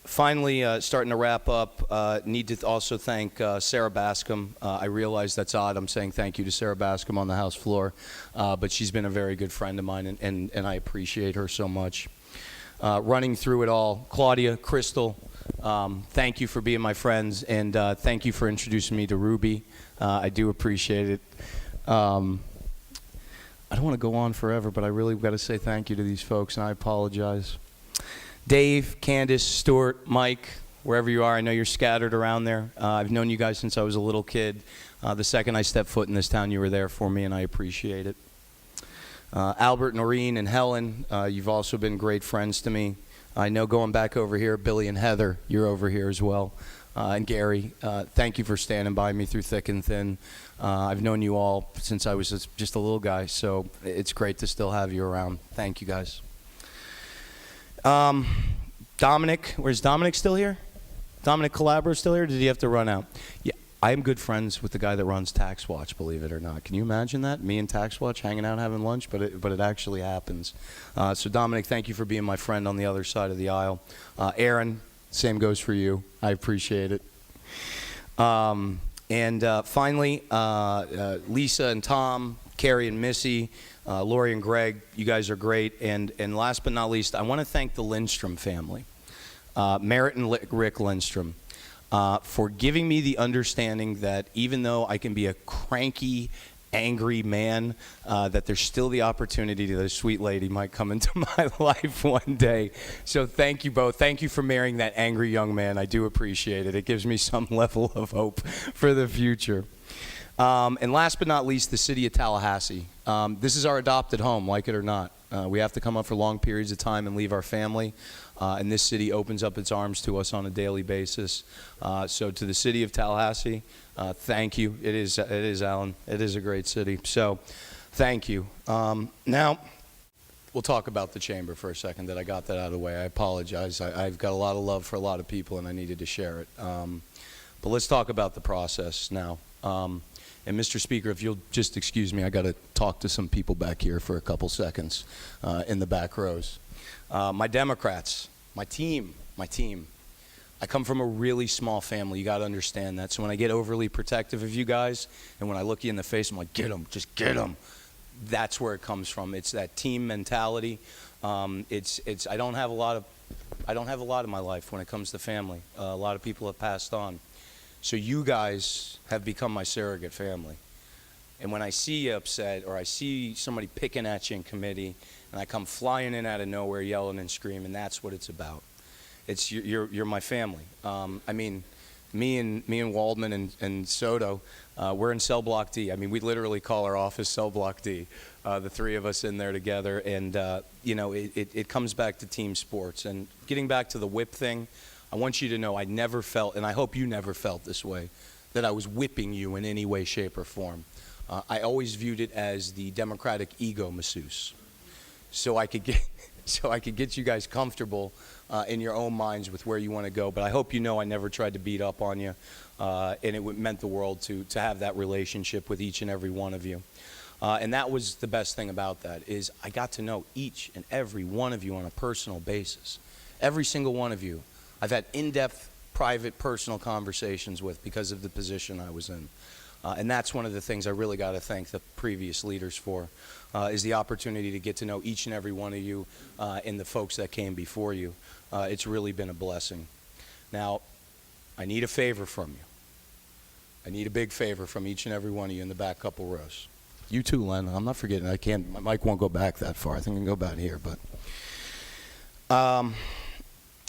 Finally, starting to wrap up, need to also thank Sarah Bascom. I realize that's odd. I'm saying thank you to Sarah Bascom on the House floor, but she's been a very good friend of mine, and I appreciate her so much. Running through it all, Claudia, Crystal, thank you for being my friends, and thank you for introducing me to Ruby. I do appreciate it. I don't want to go on forever, but I really got to say thank you to these folks, and I apologize. Dave, Candace, Stuart, Mike, wherever you are, I know you're scattered around there. I've known you guys since I was a little kid. The second I stepped foot in this town, you were there for me, and I appreciate it. Albert, Noreen, and Helen, you've also been great friends to me. I know going back over here, Billy and Heather, you're over here as well. And Gary, thank you for standing by me through thick and thin. I've known you all since I was just a little guy, so it's great to still have you around. Thank you, guys. Dominic, where's Dominic still here? Dominic Calabro still here? Did he have to run out? Yeah, I am good friends with the guy that runs Tax Watch, believe it or not. Can you imagine that? Me and Tax Watch hanging out having lunch, but it actually happens. So Dominic, thank you for being my friend on the other side of the aisle. Aaron, same goes for you. I appreciate it. Finally, Lisa and Tom, Carrie and Missy, Lori and Greg, you guys are great. And last but not least, I want to thank the Lindstrom family, Merritt and Rick Lindstrom, for giving me the understanding that even though I can be a cranky, angry man, that there's still the opportunity that a sweet lady might come into my life one day. So thank you both. Thank you for marrying that angry young man. I do appreciate it. It gives me some level of hope for the future. And last but not least, the city of Tallahassee. This is our adopted home, like it or not. We have to come up for long periods of time and leave our family. And this city opens up its arms to us on a daily basis. So to the city of Tallahassee, thank you. It is, Alan. It is a great city. So thank you. Now, we'll talk about the chamber for a second, that I got that out of the way. I apologize. I've got a lot of love for a lot of people, and I needed to share it. But let's talk about the process now. And Mr. Speaker, if you'll just excuse me, I got to talk to some people back here for a couple seconds in the back rows. My Democrats, my team. I come from a really small family. You got to understand that. So when I get overly protective of you guys, and when I look you in the face, I'm like, get them, just get them. That's where it comes from. It's that team mentality. I don't have a lot in my life when it comes to family. A lot of people have passed on. So you guys have become my surrogate family. And when I see you upset, or I see somebody picking at you in committee, and I come flying in out of nowhere yelling and screaming, that's what it's about. It's you're my family. I mean, me and Waldman and Soto, we're in cell block D. I mean, we literally call our office cell block D, the three of us in there together. And you know, it comes back to team sports. And getting back to the whip thing, I want you to know I never felt, and I hope you never felt this way, that I was whipping you in any way, shape, or form. I always viewed it as the Democratic ego masseuse, so I could get you guys comfortable in your own minds with where you want to go. But I hope you know I never tried to beat up on you, and it meant the world to have that relationship with each and every one of you. And that was the best thing about that, is I got to know each and every one of you on a personal basis. Every single one of you I've had in-depth, private, personal conversations with because of the position I was in. And that's one of the things I really got to thank the previous leaders for, is the opportunity to get to know each and every one of you and the folks that came before you. It's really been a blessing. Now, I need a favor from you. I need a big favor from each and every one of you in the back couple rows. You too, Len. I'm not forgetting. My mic won't go back that far. I think I can go about here, but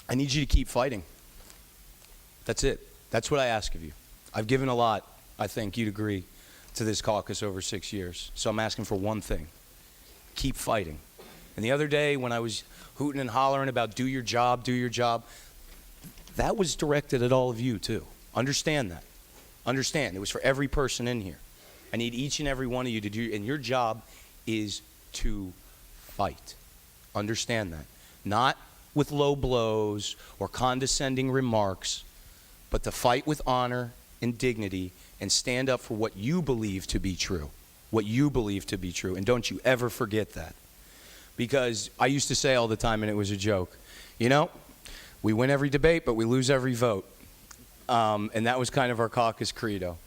I need you to keep fighting. That's it. That's what I ask of you. I've given a lot, I think you'd agree, to this caucus over 6 years. So I'm asking for one thing. Keep fighting. And the other day when I was hooting and hollering about do your job, that was directed at all of you too. Understand that. Understand. It was for every person in here. I need each and every one of you to do, and your job is to fight. Understand that. Not with low blows or condescending remarks, but to fight with honor and dignity and stand up for what you believe to be true. What you believe to be true. And don't you ever forget that. Because I used to say all the time, and it was a joke, you know, We win every debate, but we lose every vote. And that was kind of our caucus credo.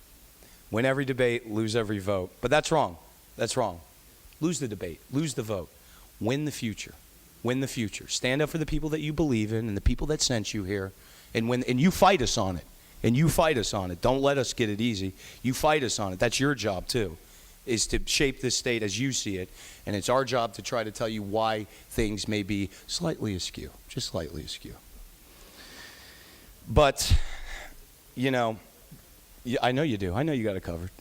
Win every debate, lose every vote. But that's wrong. That's wrong. Lose the debate, lose the vote. Win the future. Win the future. Stand up for the people that you believe in and the people that sent you here. And you fight us on it. And you fight us on it. Don't let us get it easy. You fight us on it. That's your job too, is to shape this state as you see it. And it's our job to try to tell you why things may be slightly askew, just slightly askew. But, you know, I know you do. I know you got it covered.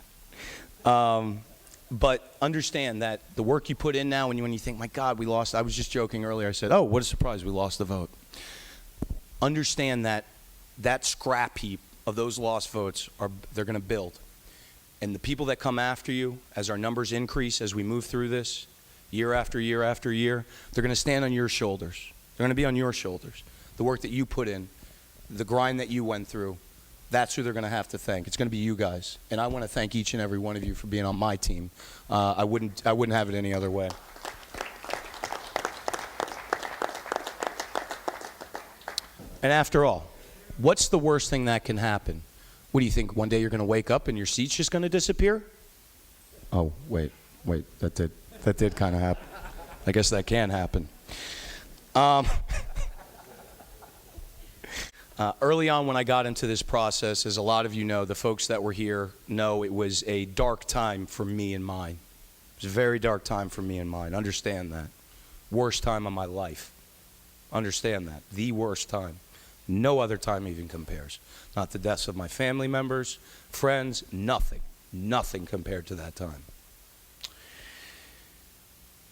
But understand that the work you put in now, when you think, my God, we lost. I was just joking earlier. I said, oh, what a surprise, we lost the vote. Understand that that scrap heap of those lost votes, they're going to build. And the people that come after you, as our numbers increase, as we move through this, year after year after year, they're going to stand on your shoulders. They're going to be on your shoulders. The work that you put in, the grind that you went through, that's who they're going to have to thank. It's going to be you guys. And I want to thank each and every one of you for being on my team. I wouldn't have it any other way. And after all, what's the worst thing that can happen? What do you think? One day you're going to wake up and your seat's just going to disappear? Oh, wait, that did kind of happen. I guess that can happen. Early on when I got into this process, as a lot of you know, the folks that were here know, it was a dark time for me and mine. It was a very dark time for me and mine. Understand that. Worst time of my life. Understand that. The worst time. No other time even compares. Not the deaths of my family members, friends, nothing. Nothing compared to that time.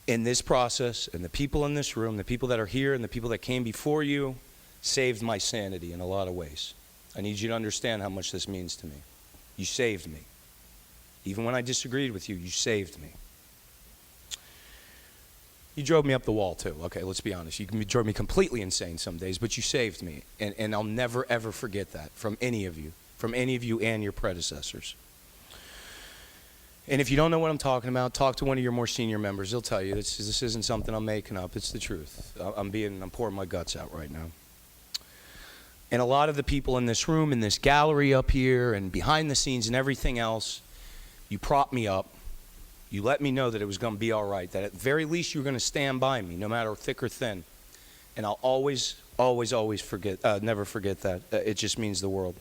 In this process, and the people in this room, the people that are here and the people that came before you, saved my sanity in a lot of ways. I need you to understand how much this means to me. You saved me. Even when I disagreed with you, you saved me. You drove me up the wall too. Okay, let's be honest. You drove me completely insane some days, but you saved me. And I'll never, ever forget that from any of you and your predecessors. And if you don't know what I'm talking about, talk to one of your more senior members. They'll tell you this isn't something I'm making up. It's the truth. I'm pouring my guts out right now. And a lot of the people in this room, in this gallery up here, and behind the scenes and everything else, you propped me up. You let me know that it was going to be all right, that at the very least you were going to stand by me, no matter thick or thin. And I'll always, always, always never forget that. It just means the world.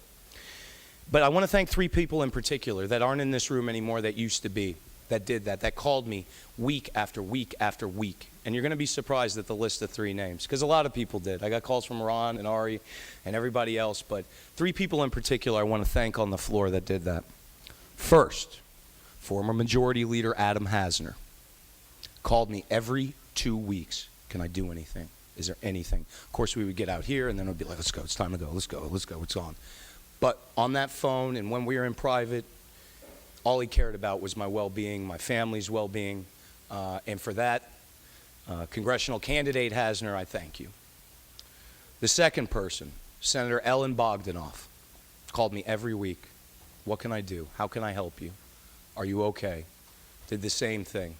But I want to thank 3 people in particular that aren't in this room anymore that used to be, that did that called me week after week after week. And you're going to be surprised at the list of 3 names, because a lot of people did. I got calls from Ron and Ari and everybody else, but 3 people in particular I want to thank on the floor that did that. First, former Majority Leader Adam Hasner called me every 2 weeks. Can I do anything? Is there anything? Of course, we would get out here, and then it would be like, let's go, it's time to go, let's go, it's on. But on that phone, and when we were in private, all he cared about was my well-being, my family's well-being, and for that, Congressional Candidate Hasner, I thank you. The second person, Senator Ellen Bogdanoff, called me every week. What can I do? How can I help you? Are you okay? Did the same thing.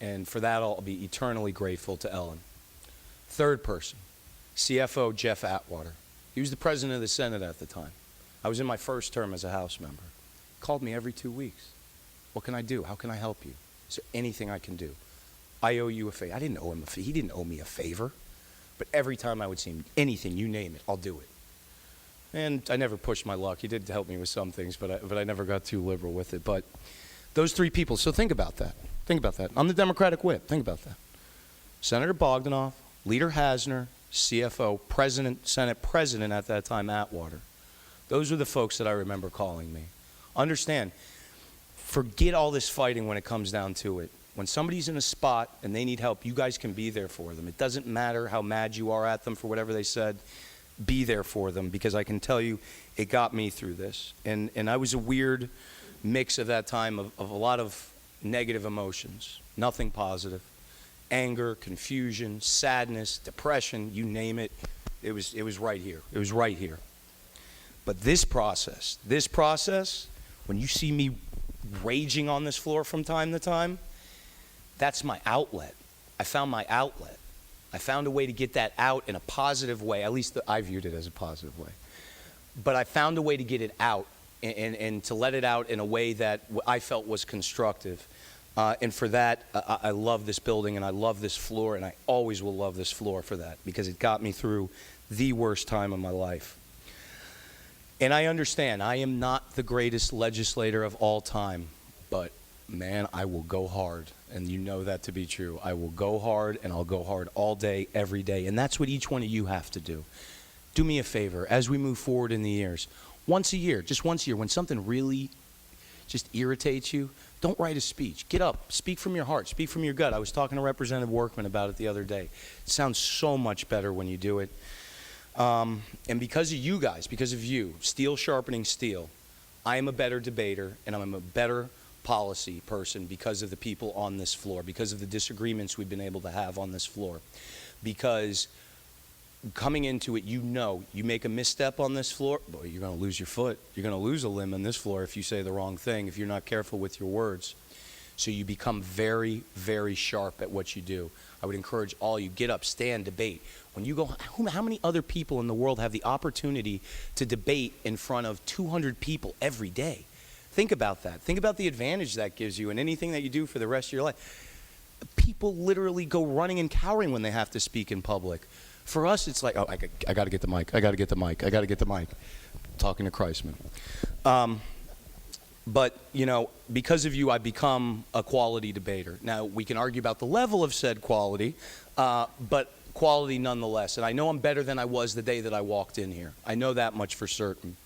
And for that, I'll be eternally grateful to Ellen. Third person, CFO Jeff Atwater. He was the president of the Senate at the time. I was in my first term as a House member. Called me every 2 weeks. What can I do? How can I help you? Is there anything I can do? I owe you a favor. I didn't owe him a favor. He didn't owe me a favor. But every time I would see him, anything, you name it, I'll do it. And I never pushed my luck. He did help me with some things, but I never got too liberal with it. But those 3 people, so think about that. Think about that. I'm the Democratic whip. Think about that. Senator Bogdanoff, Leader Hasner, CFO, President, Senate President at that time, Atwater. Those are the folks that I remember calling me. Understand, forget all this fighting when it comes down to it. When somebody's in a spot and they need help, you guys can be there for them. It doesn't matter how mad you are at them for whatever they said. Be there for them, because I can tell you it got me through this. And I was a weird mix at that time of a lot of negative emotions, nothing positive. Anger, confusion, sadness, depression, you name it. It was right here. It was right here. But this process, when you see me raging on this floor from time to time, that's my outlet. I found my outlet. I found a way to get that out in a positive way. At least I viewed it as a positive way. But I found a way to get it out and to let it out in a way that I felt was constructive. And for that, I love this building and I love this floor, and I always will love this floor for that, because it got me through the worst time of my life. And I understand I am not the greatest legislator of all time, but man, I will go hard. And you know that to be true. I will go hard, and I'll go hard all day, every day. And that's what each one of you have to do. Do me a favor, as we move forward in the years, once a year, just once a year, when something really just irritates you, don't write a speech. Get up, speak from your heart, speak from your gut. I was talking to Representative Workman about it the other day. It sounds so much better when you do it. And because of you guys, because of you, steel sharpening steel, I am a better debater and I'm a better policy person because of the people on this floor, because of the disagreements we've been able to have on this floor. Because coming into it, you know, you make a misstep on this floor, boy, you're going to lose your foot. You're going to lose a limb on this floor if you say the wrong thing, if you're not careful with your words. So you become very, very sharp at what you do. I would encourage all you, get up, stand, debate. When you go, how many other people in the world have the opportunity to debate in front of 200 people every day? Think about that. Think about the advantage that gives you in anything that you do for the rest of your life. People literally go running and cowering when they have to speak in public. For us, it's like, oh, I got to get the mic. I got to get the mic. I got to get the mic. Talking to Kreisman. But, you know, because of you, I've become a quality debater. Now, we can argue about the level of said quality, but quality nonetheless. And I know I'm better than I was the day that I walked in here. I know that much for certain.